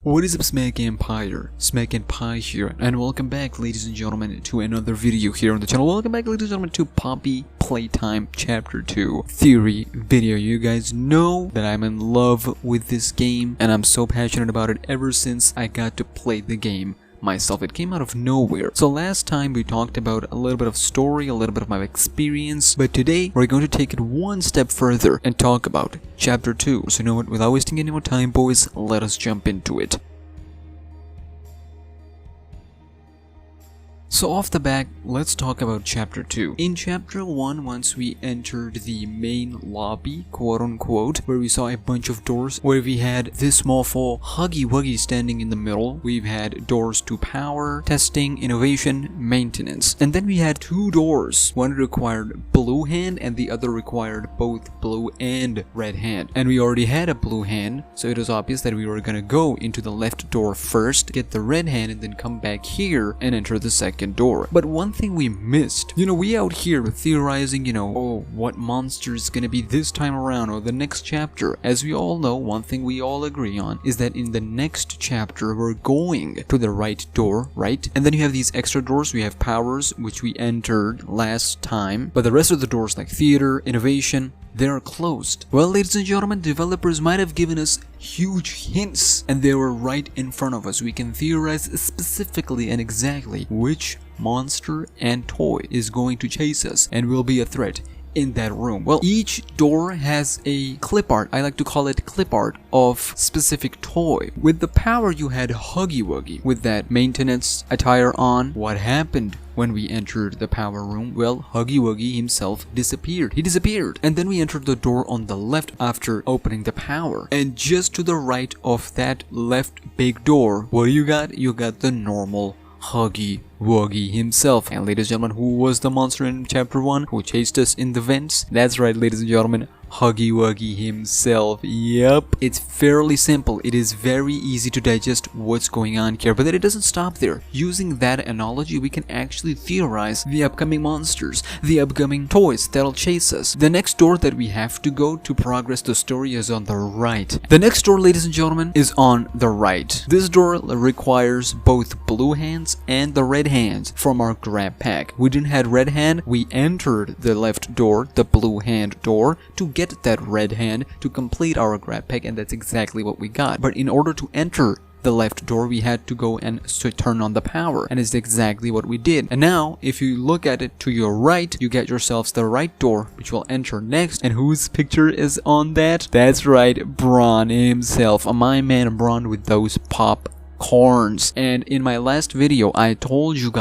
What is up, SmackNPie here, and welcome back, ladies and gentlemen, to another video here on the channel. Welcome back, ladies and gentlemen, to Poppy Playtime Chapter 2 Theory video. You guys know that I'm in love with this game, and I'm so passionate about it ever since I got to play the game myself. It came out of nowhere. So last time we talked about a little bit of story, a little bit of my experience, but today we're going to take it one step further and talk about Chapter 2. So you know what, without wasting any more time, boys, let us jump into it. So off the bat, let's talk about Chapter 2. In Chapter 1, once we entered the main lobby, quote unquote, where we saw a bunch of doors, where we had this mofo Huggy Wuggy standing in the middle. We've had doors to power, testing, innovation, maintenance. And then we had two doors. One required blue hand and the other required both blue and red hand. And we already had a blue hand, so it was obvious that we were gonna go into the left door first, get the red hand, and then come back here and enter the second door. But one thing we missed, we out here theorizing, oh, what monster is gonna be this time around or the next chapter. As we all know, one thing we all agree on is that in the next chapter we're going to the right door, right? And then you have these extra doors. We have powers, which we entered last time, but the rest of the doors like theater, innovation, they're closed. Well, ladies and gentlemen, developers might have given us huge hints, and they were right in front of us. We can theorize specifically and exactly which monster and toy is going to chase us and will be a threat in that room. Well, each door has a clip art. I like to call it clip art of specific toy. With the power, you had Huggy Wuggy with that maintenance attire on. What happened when we entered the power room? Well, Huggy Wuggy himself disappeared. He disappeared. And then we entered the door on the left after opening the power. And just to the right of that left big door, what do you got? You got the normal Huggy Wuggy himself. And ladies and gentlemen, who was the monster in Chapter 1 who chased us in the vents? That's right, ladies and gentlemen, Huggy Wuggy himself. Yep, it's fairly simple. It is very easy to digest what's going on here, but then it doesn't stop there. Using that analogy, we can actually theorize the upcoming monsters, the upcoming toys that'll chase us. The next door that we have to go to progress the story is on the right. The next door, ladies and gentlemen, is on the right. This door requires both blue hands and the red hands from our grab pack. We didn't have red hand. We entered the left door, the blue hand door, to get that red hand to complete our grab pack, and that's exactly what we got. But in order to enter the left door, we had to go and turn on the power, and it's exactly what we did. And now, if you look at it to your right, you get yourselves the right door, which will enter next. And whose picture is on that? That's right, Bron himself, my man Bron with those pop corns. And in my last video, I told you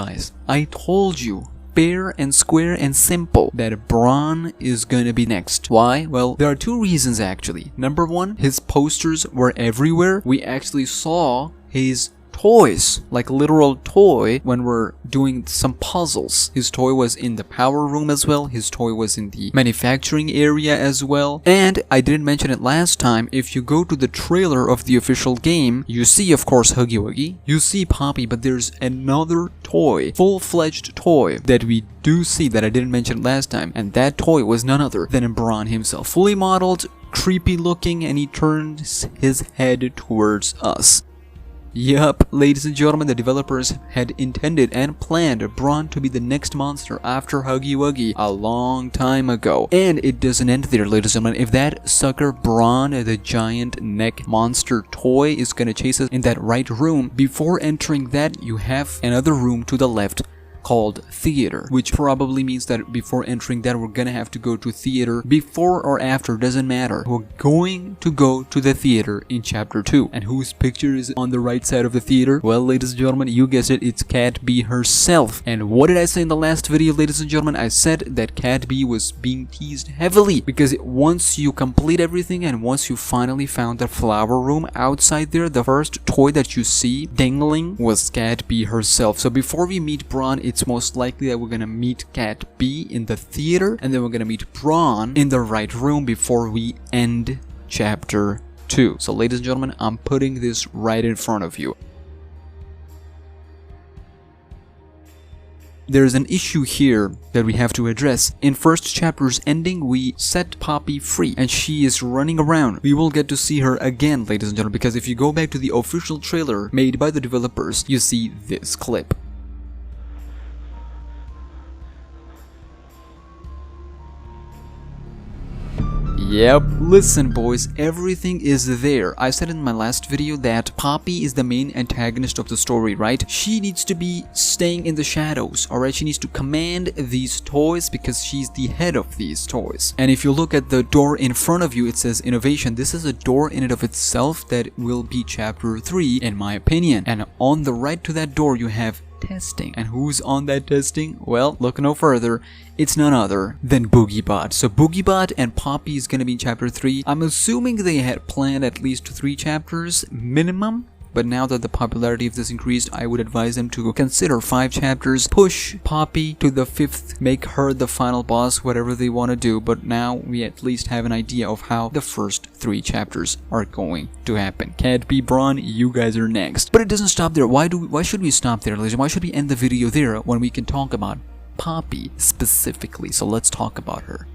fair and square and simple that Bron is gonna be next. Why? Well, there are two reasons actually. Number one, his posters were everywhere. We actually saw his toys, like literal toy, when we're doing some puzzles. His toy was in the power room as well. His toy was in the manufacturing area as well. And I didn't mention it last time, if you go to the trailer of the official game, you see, of course, Huggy Wuggy, you see Poppy, but there's another toy, full-fledged toy, that we do see that I didn't mention last time, and that toy was none other than Bron himself. Fully modeled, creepy looking, and he turns his head towards us. Yup, ladies and gentlemen, the developers had intended and planned Bron to be the next monster after Huggy Wuggy a long time ago. And it doesn't end there, ladies and gentlemen. If that sucker Bron, the giant neck monster toy, is gonna chase us in that right room, before entering that, you have another room to the left called theater, which probably means that before entering that, we're gonna have to go to theater. Before or after, doesn't matter. We're going to go to the theater in Chapter 2. And whose picture is on the right side of the theater? Well, ladies and gentlemen, you guessed it, it's Catbee herself. And what did I say in the last video, ladies and gentlemen? I said that Catbee was being teased heavily, because once you complete everything and once you finally found the flower room outside there, the first toy that you see dangling was Catbee herself. So before we meet Bron, it's most likely that we're gonna meet Catbee in the theater, and then we're gonna meet Bron in the right room before we end Chapter 2. So ladies and gentlemen, I'm putting this right in front of you. there's an issue here that we have to address. In first chapter's ending, we set Poppy free and she is running around. We will get to see her again, ladies and gentlemen, because if you go back to the official trailer made by the developers, you see this clip. Yep, listen boys, everything is there. I said in my last video that Poppy is the main antagonist of the story, right? She needs to be staying in the shadows, alright? She needs to command these toys because she's the head of these toys. And if you look at the door in front of you, it says innovation. This is a door in and of itself that will be chapter 3 in my opinion. And on the right to that door you have testing. And who's on that testing? Well, look no further. It's none other than BoogieBot. So BoogieBot and Poppy is gonna be in chapter 3. I'm assuming they had planned at least 3 chapters minimum. But now that the popularity of this increased, I would advise them to consider 5 chapters, push Poppy to the 5th, make her the final boss, whatever they want to do. But now we at least have an idea of how the first 3 chapters are going to happen. Catbee Bron, you guys are next. But it doesn't stop there. Why should we stop there, ladies? Why should we end the video there when we can talk about Poppy specifically? So let's talk about her.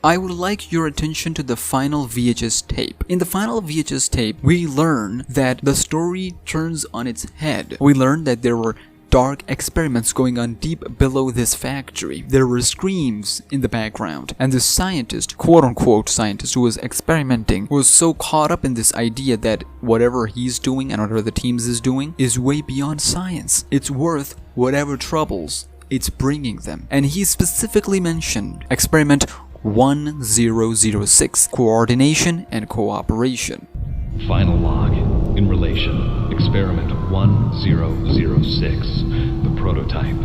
I would like your attention to the final VHS tape. In the final VHS tape, we learn that the story turns on its head. We learn that there were dark experiments going on deep below this factory. There were screams in the background. And the scientist, quote-unquote scientist, who was experimenting, was so caught up in this idea that whatever he's doing and whatever the teams is doing is way beyond science. It's worth whatever troubles it's bringing them. And he specifically mentioned experiment 1006, coordination and cooperation. Final log. In relation, experiment 1006, the prototype.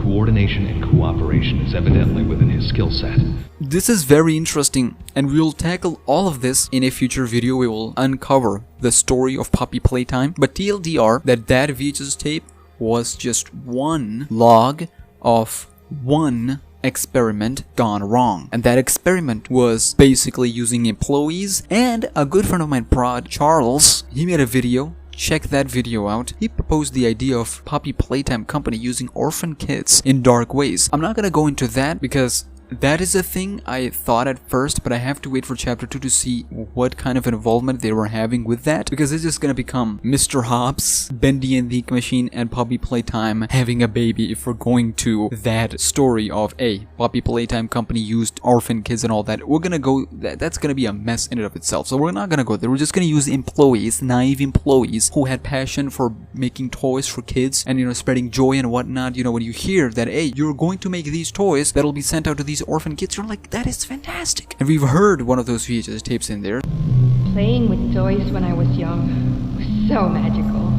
Coordination and cooperation is evidently within his skill set. This is very interesting, and we will tackle all of this in a future video. We will uncover the story of Poppy Playtime, but TLDR, that VHS tape was just one log of one experiment gone wrong. And that experiment was basically using employees, and a good friend of mine, Prod Charles, he made a video. Check that video out. He proposed the idea of Poppy Playtime Company using orphan kids in dark ways. I'm not gonna go into that because that is a thing I thought at first, but I have to wait for chapter 2 to see what kind of involvement they were having with that, because it's just gonna become Mr. Hobbs, Bendy and the Ink Machine, and Poppy Playtime having a baby if we're going to that story of Poppy Playtime Company used orphan kids and all that. We're gonna go, that's gonna be a mess in and of itself, so we're not gonna go there. We're just gonna use employees, naive employees who had passion for making toys for kids and, you know, spreading joy and whatnot. You know, when you hear that, you're going to make these toys that'll be sent out to these orphan kids, you're like, that is fantastic. And we've heard one of those VHS tapes in there. Playing with toys when I was young was so magical.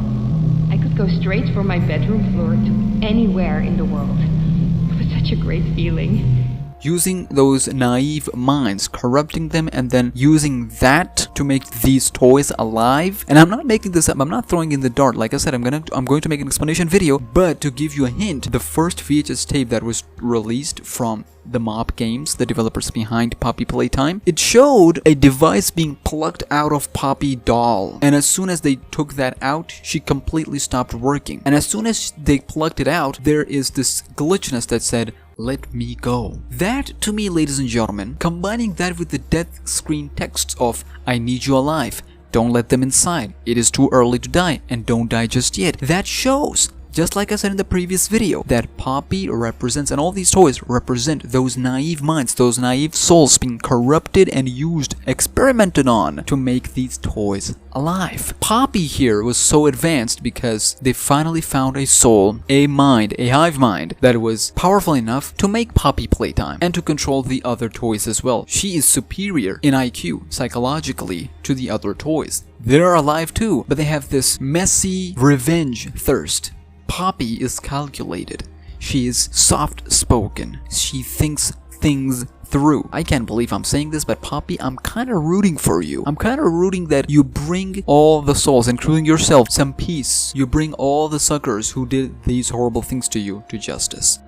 I could go straight from my bedroom floor to anywhere in the world. It was such a great feeling. Using those naive minds, corrupting them, and then using that to make these toys alive. And I'm not making this up, I'm not throwing in the dart. Like I said, I'm going to make an explanation video, but to give you a hint, the first VHS tape that was released from the Mob Games, the developers behind Poppy Playtime, it showed a device being plucked out of Poppy doll. And as soon as they took that out, she completely stopped working. And as soon as they plucked it out, there is this glitchiness that said, "Let me go." That, to me, ladies and gentlemen, combining that with the death screen texts of "I need you alive, don't let them inside, it is too early to die, and don't die just yet," that shows, just like I said in the previous video, that Poppy represents, and all these toys represent, those naive minds, those naive souls being corrupted and used, experimented on to make these toys alive. Poppy here was so advanced because they finally found a soul, a mind, a hive mind that was powerful enough to make Poppy Playtime and to control the other toys as well. She is superior in IQ, psychologically, to the other toys. They're alive too, but they have this messy revenge thirst. Poppy is calculated. She is soft-spoken. She thinks things through. I can't believe I'm saying this, but Poppy, I'm kind of rooting for you. I'm kind of rooting that you bring all the souls, including yourself, some peace. You bring all the suckers who did these horrible things to you to justice.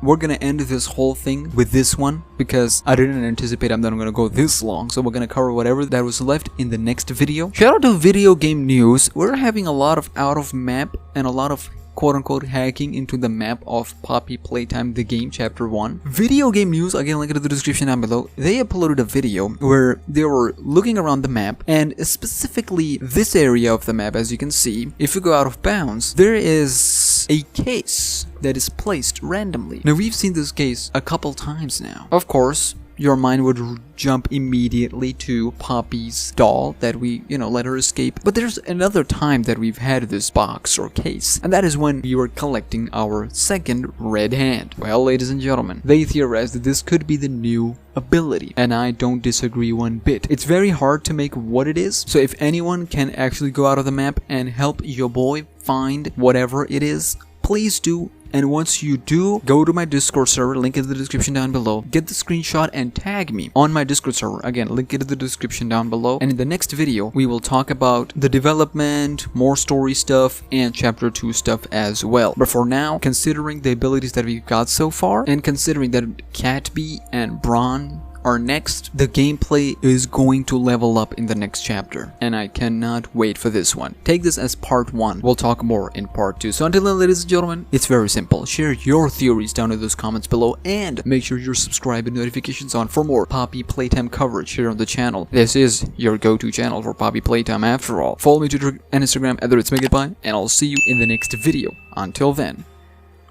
we're gonna end this whole thing with this one because I didn't anticipate I'm gonna go this long. So we're gonna cover whatever that was left in the next video. Shout out to video game news. We're having a lot of out of map and a lot of quote-unquote hacking into the map of Poppy Playtime the game chapter 1. Video game news, again link in the description down below. They uploaded a video where they were looking around the map, and specifically this area of the map, as you can see, if you go out of bounds, there is a case that is placed randomly. Now we've seen this case a couple times now. Of course, your mind would jump immediately to Poppy's doll that we, let her escape. But there's another time that we've had this box or case, and that is when we were collecting our second red hand. Well, ladies and gentlemen, they theorized that this could be the new ability, and I don't disagree one bit. It's very hard to make what it is, so if anyone can actually go out of the map and help your boy find whatever it is, please do. And once you do, go to my Discord server, link in the description down below, get the screenshot and tag me on my Discord server. Again, link in the description down below. And in the next video, we will talk about the development, more story stuff, and chapter 2 stuff as well. But for now, considering the abilities that we've got so far, and considering that Catbee and Bron are next, the gameplay is going to level up in the next chapter, and I cannot wait for this one. Take this as part 1. We'll talk more in part 2. So until then, ladies and gentlemen, it's very simple. Share your theories down in those comments below, and make sure you're subscribed and notifications on for more Poppy Playtime coverage here on the channel. This is your go-to channel for Poppy Playtime after all. Follow me on Twitter and Instagram @SmackNPie, and I'll see you in the next video. Until then,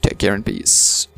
take care and peace.